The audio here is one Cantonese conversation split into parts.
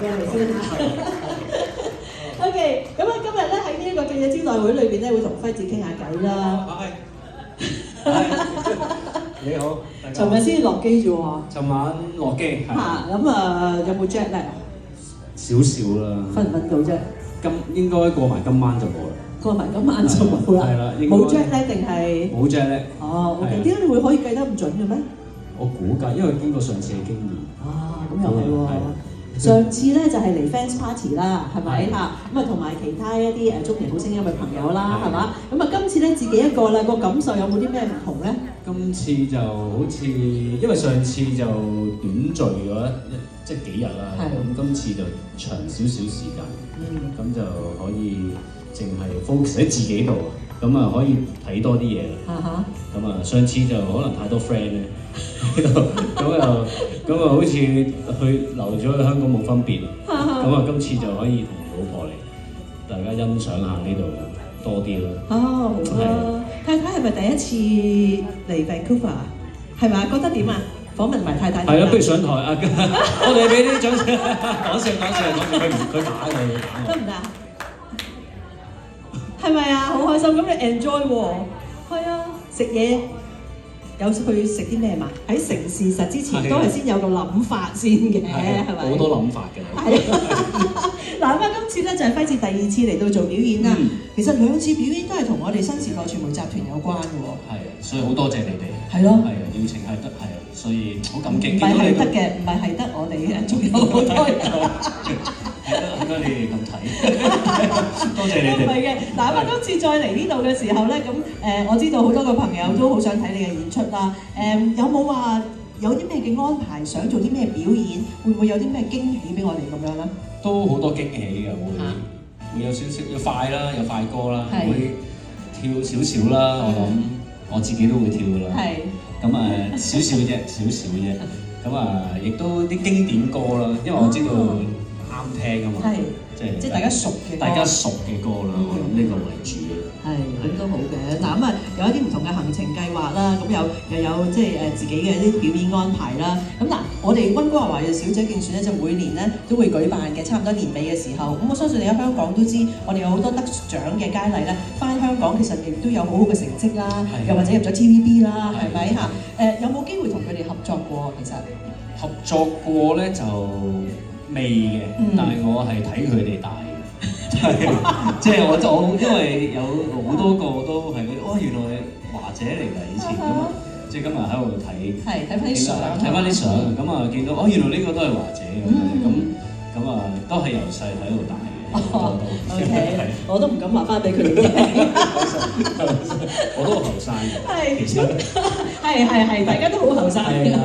係咪先？OK， 咁啊，今日咧喺呢一個記者招待會裏邊咧，會同輝子傾下偈啦。你好，大家好。尋日先落機啫喎。尋晚落機係。咁啊，有冇 jet lag？少少啦。瞓唔瞓到啫？應該過埋今晚就冇啦。過埋今晚就冇啦。係啦，應該。冇 jet lag 定係？冇 jet lag。哦，OK，點解你會可以計得咁準嘅咩？我估計，因為經過上次嘅經驗。咁又係喎。上次咧就係嚟 fans party 啦，係咪嚇？咁啊同埋其他一啲中年好聲音嘅朋友啦，係嘛？咁啊今次咧自己一個啦，個感受有冇啲咩唔同咧？今次就好似，因為上次就短聚咗即係幾日啦，咁今次就長少少時間，咁就可以淨係 focus 喺自己度，咁啊可以睇多啲嘢啦。咁啊上次就可能太多 friend 咧喺度，咁啊好似留咗去香港冇分別，咁啊今次就可以同老婆嚟，大家欣賞下呢度多啲咯。好啊！太太係咪第一次嚟 Vancouver 啊？係咪？覺得點啊？訪問埋太太。係啦，不如上台啊！我哋俾啲掌聲，講笑，佢打嘅，得唔得？係咪啊？好開心，咁你 enjoy 喎。係啊，食嘢有去食啲咩嘛？喺成事實之前都係先有個諗法先嘅，係咪？好多諗法嘅。係嗱咁啊，今次咧就係輝子第二次嚟到做表演啦。其實兩次表演都係同我哋新時代傳媒集團有關嘅喎。係，所以好多謝你哋。係咯。係啊，邀請係得，係啊，所以好感激。唔係得嘅，唔係得我哋嘅，仲有好多人。應該你哋咁睇，多謝你哋。唔係嘅，嗱咁啊，今次再嚟呢度嘅時候咧，咁我知道好多個朋友都好想睇你嘅演出啦。有冇話有啲咩嘅安排，想做啲咩表演？會唔會有啲咩驚喜俾我哋咁樣咧？都好多驚喜嘅，會有少少有快啦，有快歌啦，會跳少少啦。我諗我自己都會跳㗎啦。係。咁啊，少少啫。咁啊，亦都啲經典歌啦，因為我知道。啱聽啊嘛，即係大家熟嘅歌啦，我諗呢個為主嘅。係，咁都好嘅。嗱咁啊，有一啲唔同嘅行程計劃啦，咁又有即係自己嘅一啲表演安排啦。咁嗱，我哋溫哥華華裔小姐競選咧，就每年咧都會舉辦嘅，差唔多年尾嘅時候。咁我相信你喺香港都知，我哋有好多得獎嘅佳麗咧，翻香港其實亦都有好好嘅成績啦，又或者入咗 TVB 啦，係咪嚇？有冇機會同佢哋合作過？其實合作過咧就未嘅，但係我係睇佢哋大嘅，即係我因為有好多個都係原來華姐嚟㗎以前咁啊，即係今日喺度睇翻啲相，咁啊見到原來呢個都係華姐咁啊都係由細喺度大嘅。OK， 我都唔敢話翻俾佢哋聽。我都好後生嘅，其實係，大家都好後生嘅。係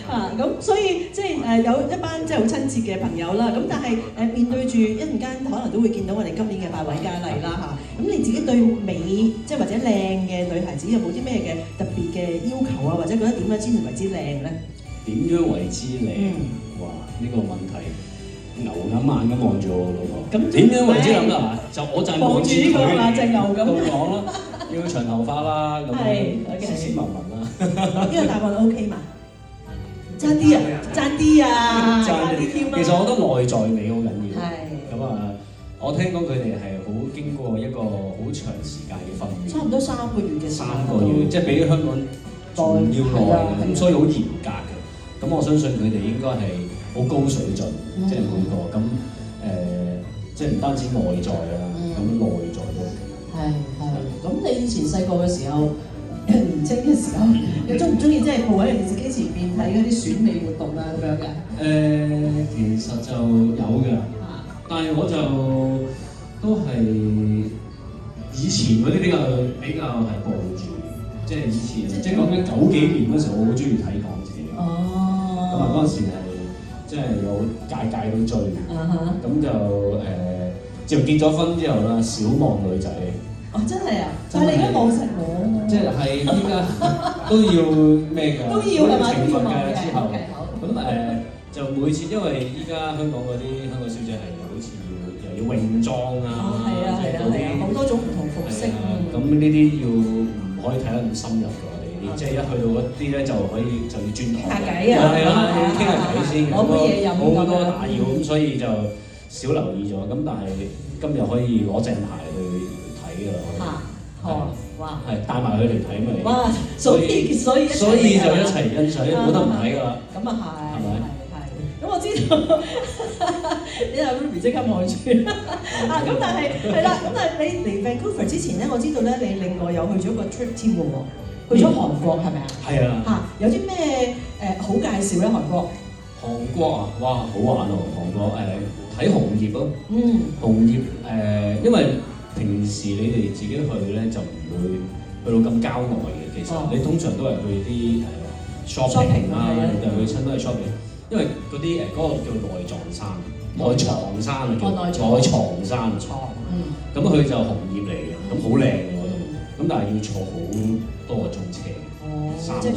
啊，咁所以即係有一班即係好親切嘅朋友啦。咁但係面對住一陣間可能都會見到我哋今年嘅8位佳麗啦嚇。咁你自己對美即係或者靚嘅女孩子有冇啲咩嘅特別嘅要求啊？或者覺得點樣先為之靚咧？點樣為之靚？哇！呢個問題。牛咁眼咁望住我老婆，咁點樣為之咁啦？我就係望住呢個啦，隻牛咁講啦，要長頭髮啦，咁斯斯文文啦。呢個答案 OK 嘛？爭啲啊！其實我覺得內在美好緊要。咁啊，我聽講佢哋係好經過一個好長時間嘅訓練，差唔多3個月嘅時間。3個月，即係比香港仲要耐嘅，咁所以好嚴格嘅。咁我相信佢哋應該係好高水準，即係每個咁即係唔單止外在啊，咁內在都係。咁你以前細個嘅時候，年青嘅時候，你中唔中意即係坐喺電視機前面睇嗰啲選美活動啊咁樣嘅？其實就有嘅，但係我就都係以前嗰啲比較係傍住，即係以前即係講緊90幾年嗰時候，我好中意睇港姐。咁啊嗰陣時係即係有屆都追，咁就結咗婚之後啦，少望女仔。真係啊！但係你而家望實我。即係依家都要咩㗎？都要係嘛？情分嘅之後，咁就每次因為依家香港嗰啲香港小姐係好似又要泳裝啊，係啊，好多種唔同服飾。咁呢啲要唔可以睇得咁深入㗎，我哋即係一去到嗰啲咧就可以就要轉台，傾下偈啊，係啦，要傾下偈先，攞杯嘢飲好多打擾，咁所以就少留意咗。咁但係今日可以攞正牌去睇㗎啦。哦，哇！係帶埋佢嚟睇咪？哇！所以就一齊欣賞，冇得唔睇㗎啦。咁啊係，係咪？係。咁我知道，你阿 Ruby 即刻望住啊！咁但係啦，咁但係你嚟 Vancouver 之前咧，我知道咧你另外有去咗個 trip 添嘅喎，去咗韓國係咪啊？係啊。有啲咩好介紹咧？韓國？韓國啊，哇，好玩喎！韓國睇紅葉咯。紅葉因為平時你哋自己去咧就唔會去到咁郊外嘅，其實你通常都係去啲shopping 啦，就去親都係 shopping，因為嗰啲嗰個叫內藏山、內藏山啊，叫內藏山。咁佢就紅葉嚟嘅，咁好靚嘅嗰度，咁但係要坐好多個鐘車，3個鐘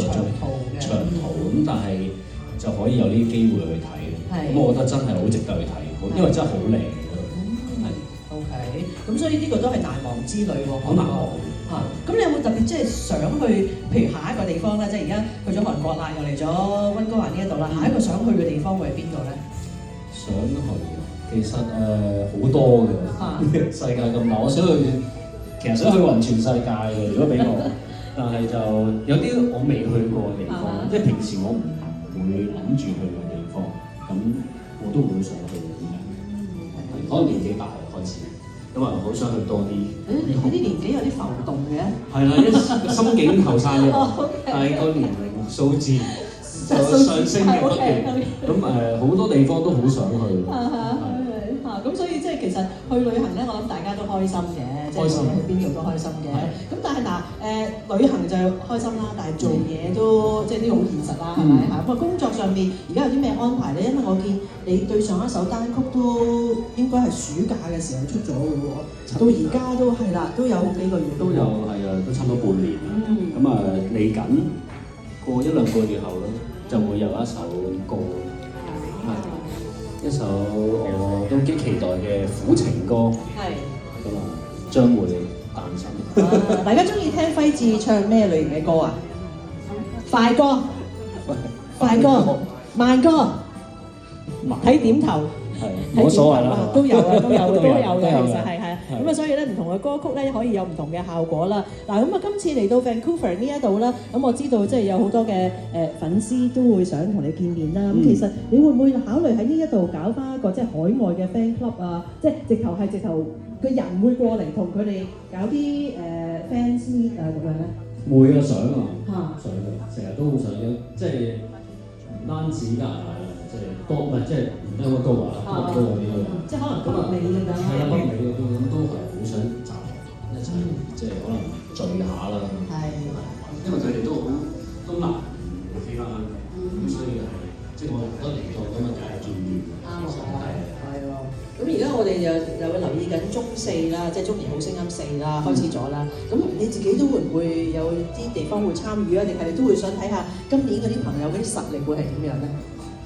長途咁，但係就可以有呢啲機會去睇，咁我覺得真係好值得去睇，因為真係好靚嘅嗰度。OK，咁所以呢個都係難忘之旅喎。好難忘。咁你有冇特別即係想去，譬如下一個地方咧，即係而家去咗韓國啦，又嚟咗溫哥華呢一度啦，下一個想去嘅地方會係邊度咧？想去，其實好多嘅，世界咁大，我想去，其實想去勻全世界嘅，如果俾我，但係就有啲我未去過嘅地方，即係平時我唔會諗住去嘅地方，咁我都會想去嘅。可能年紀大開始，咁啊好想去多啲。你啲年紀有啲浮動嘅。係啦，心境後生嘅，但係個年齡數字就上升嘅不斷。咁好多地方都好想去。咁所以即係其實去旅行咧，我諗大家都開心嘅，即係去邊度都開心嘅。咁但係旅行就開心啦，但係做嘢都即係呢個好現實啦，係咪嚇？咁啊工作上面而家有啲咩安排咧？因為我見你對上一首單曲都應該係暑假嘅時候出咗嘅喎，到而家都係啦，都有幾個月都有係啊，都差唔多半年啦。咁嚟緊過1-2個月後咧，就會有一首歌。一首我都幾期待嘅苦情歌，咁將會誕生。大家中意聽輝志唱咩類型嘅歌啊？快歌、慢歌，睇點頭。冇所謂啦，都有嘅，其實係。咁啊，所以咧唔同嘅歌曲咧可以有唔同嘅效果啦。嗱，咁啊，今次嚟到 Vancouver 呢一度啦，咁我知道即係有好多嘅粉絲都會想同你見面啦。咁其實你會唔會考慮喺呢一度搞翻一個即係海外嘅 fan club 啊？即係直頭個人會過嚟同佢哋搞啲fans meet 啊咁樣咧？會啊，想啊，想嘅，成日都好想嘅，即係唔單止加拿大啦，即係多唔係即係唔單止高華，多嗰啲咯。即係可能北美咁樣。係啦，北美嗰邊咁都係好想集合一齊，即係可能聚下啦。係。因為佢哋都難飛翻香港，咁所以係即係我覺得嚟到咁啊，就係見面。啱啊，係喎。咁而家我哋又會留意緊中4啦，即係中年好聲音4啦，開始咗啦。咁你自己都會唔會有啲地方會參與啊？定係你都會想睇下今年嗰啲朋友嗰啲實力會係點樣咧？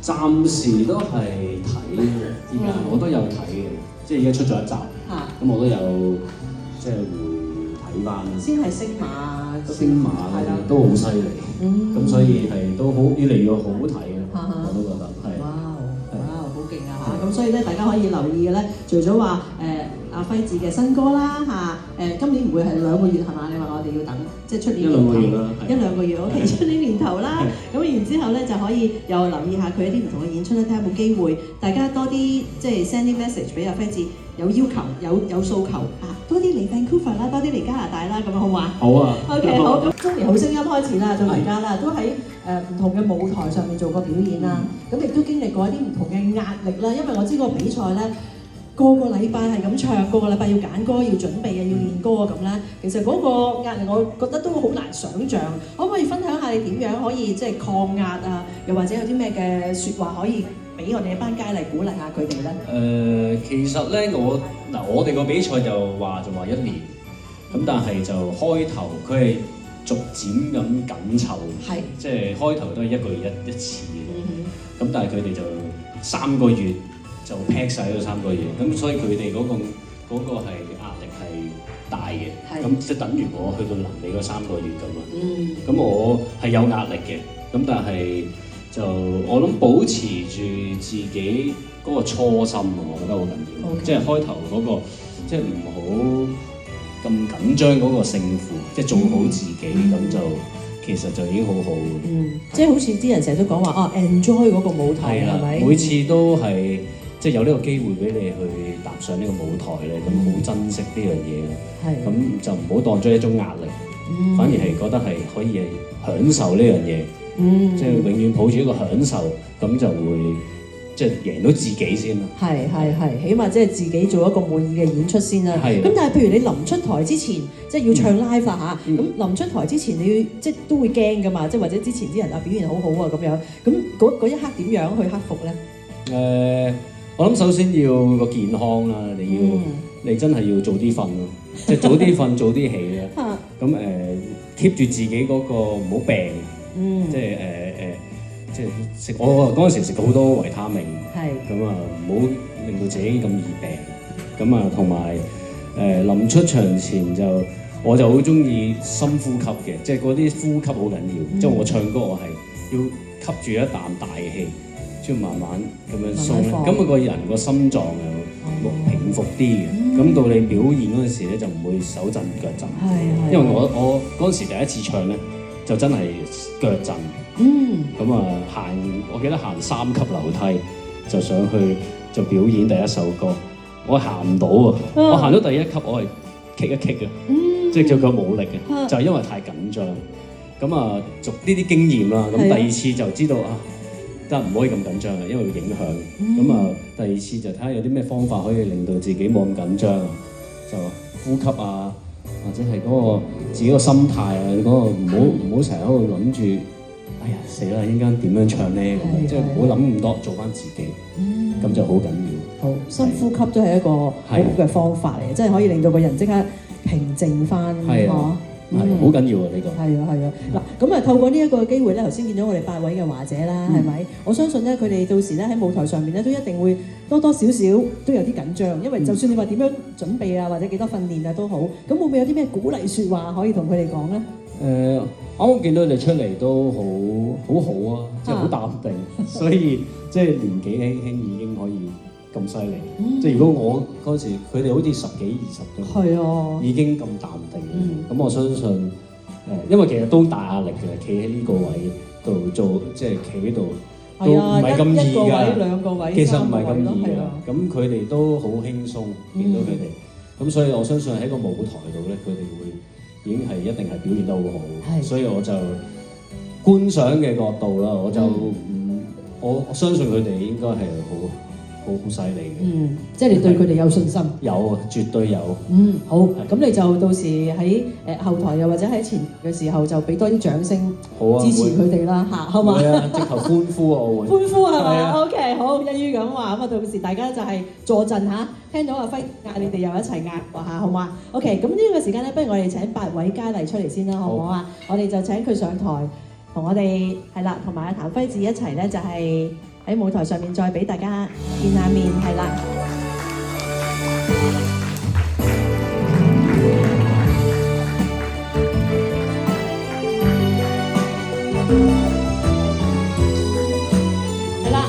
暫時都係睇嘅，依家我都有睇嘅，即係而家出咗一集，咁我都有即係會睇翻。先係星馬都好犀利，咁所以係都好越嚟越好睇嘅，我都覺得係。哇，好勁啊嚇！咁所以咧，大家可以留意嘅咧，除咗話阿輝志嘅新歌啦今年唔會係2個月係嘛？你話我哋要等，即係出年年頭1-2個月，OK，出年年頭啦。咁然之後咧就可以又留意下佢一啲唔同嘅演出咧，睇下有冇機會，大家多啲即係 sending message 俾阿輝志，有要求有訴求多啲嚟 Vancouver 啦，多啲嚟加拿大啦，咁樣好嘛？好啊。OK， 好。咁中年好聲音開始啦，到而家啦，都喺唔同嘅舞台上面做過表演啦，咁亦都經歷過一啲唔同嘅壓力啦，因為我知個比賽咧。個禮拜係咁唱，個禮拜要揀歌、要準備啊、要練歌啊咁咧，其實嗰個壓力我覺得都好難想像。可唔可以分享下你點樣可以即係抗壓啊？又或者有啲咩嘅説話可以俾我哋一班佳麗鼓勵下佢哋咧？其實咧我哋個比賽就話1年，咁但係就開頭佢係逐漸咁緊湊，即係開頭都係1個月一次嘅，咁但係佢哋就3個月。就 pack 曬嗰3個月，咁所以佢哋嗰個係壓力係大嘅，係咁即係等於我去到臨尾嗰3個月咁啊。嗯，咁我係有壓力嘅，咁但係就我諗保持住自己嗰個初心啊，我覺得好緊要。Okay. 即係開頭嗰個，即係唔好咁緊張嗰個勝負，即係做好自己咁就。其實就已經好好嘅，即係好似啲人成日都講話enjoy 嗰個舞台係咪？每次都係即係有呢個機會俾你去踏上呢個舞台咧，咁好珍惜呢樣嘢。係，咁就唔好當咗一種壓力，反而係覺得係可以係享受呢樣嘢。即係永遠抱住一個享受，咁就會。即係贏到自己先啦。係，起碼即係自己做一個滿意嘅演出先啦。咁但係譬如你臨出台之前，即係要唱 live 啦嚇。咁臨出台之前，你要即係都會驚㗎嘛。即係或者之前啲人表現好好啊咁樣。咁嗰一刻點樣去克服咧？我諗首先要個健康啦。你真係要早啲瞓咯，即係早啲瞓，早啲起啦。咁keep 住自己嗰個唔好病。即係即係食我嗰陣時食好多維他命，咁啊唔好令到自己咁易病，咁啊同埋臨出場前我就好中意深呼吸嘅，即係嗰啲呼吸好緊要，即係我唱歌我係要吸住一啖大氣，先慢慢咁樣鬆咧，咁啊個人個心臟又平復啲嘅，咁到你表演嗰陣時咧就唔會手震腳震，因為我嗰陣時第一次唱咧就真係腳震。咁啊我記得行3級樓梯就上去就表演第一首歌，我行唔到啊！我行到第1級我係棘一棘嘅，即係隻腳冇力嘅，就係因為太緊張。咁啊，逐呢啲經驗啦，咁第2次就知道得唔可以咁緊張嘅，因為會影響。咁啊，第2次就睇下有啲咩方法可以令到自己冇咁緊張，就呼吸啊，或者係嗰個自己個心態啊，嗰個唔好成日喺度諗住。哎呀死啦！應該點樣唱咧？咁即係唔好諗咁多，做翻自己，咁就好緊要。好，深呼吸都係一個好嘅方法嚟嘅，即係可以令到個人即刻平靜翻，係啊，係好緊要啊！呢個係啊。嗱，咁透過呢一個機會咧，頭先見到我哋8位嘅華姐啦，係咪？我相信咧，佢哋到時咧喺舞台上面咧，都一定會多少都有啲緊張，因為就算你話點樣準備啊，或者幾多訓練啊都好，咁會唔會有啲咩鼓勵説話可以同佢哋講咧？啱啱見到你出嚟都好好啊，即係好淡定，所以即係年紀輕輕已經可以咁犀利。即係如果我嗰時佢哋好似10幾20都已經咁淡定，咁我相信因為其實都大壓力嘅，企喺呢個位度做，即係企喺度都唔係咁易㗎。2個位其實唔係咁易㗎。咁佢哋都好輕鬆，見到佢哋，咁所以我相信喺個舞台度咧，佢哋會。已經係一定係表現得好好，所以我就觀賞嘅角度啦，我相信佢哋應該係好犀利嘅。即係你對佢哋有信心？有，絕對有。好，咁你就到時喺後台又或者喺前嘅時候就俾多啲掌聲支持佢哋啦嚇，好嘛？直頭歡呼啊！我會歡呼係咪？OK，好，一於咁話，咁啊到時大家就係坐陣嚇，聽到阿輝嗌你哋又一齊嗌嚇，好嘛？OK，咁呢個時間咧，不如我哋請8位佳麗出嚟先啦，好唔好啊？我哋就請佢上台同我哋係啦，同埋阿譚輝智一齊咧，就係喺舞台上面再俾大家見下面，係啦。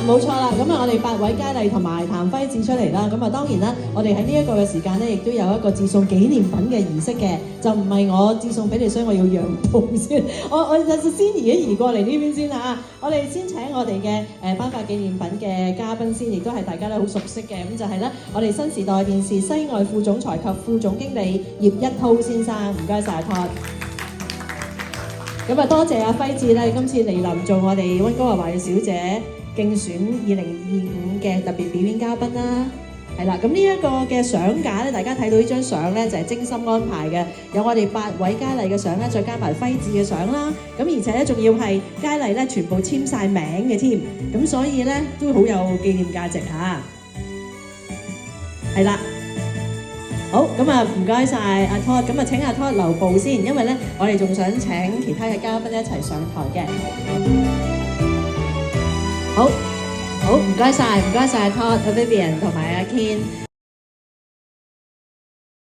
冇錯啦，咁我哋8位佳麗同埋譚輝智出嚟啦，咁當然啦，我哋喺呢一個嘅時間咧，亦都有一個致送紀念品嘅儀式嘅，就唔係我致送俾你，所以我要讓步先，我就先移過嚟呢邊先嚇，我哋先請我哋嘅頒發紀念品嘅嘉賓先，亦都係大家咧好熟悉嘅，咁就係咧我哋新時代電視西外副總裁及副總經理葉一滔先生，唔該晒Todd。咁多謝阿輝智咧，今次嚟臨做我哋溫哥華華裔小姐競選2025嘅特別表演嘉賓啦，係啦，咁呢一個嘅相架咧，大家睇到呢張相咧就係精心安排嘅，有我哋8位佳麗嘅相咧，再加埋輝智嘅相啦，咁而且咧仲要係佳麗咧全部簽晒名嘅添，咁所以咧都好有紀念價值嚇，係啦，好，咁唔該晒阿 Todd，咁請阿 Todd 留步先，因為咧我哋仲想請其他嘅嘉賓一齊上台嘅。好，唔該晒，阿 Todd、阿 Vivian 同埋阿 Ken。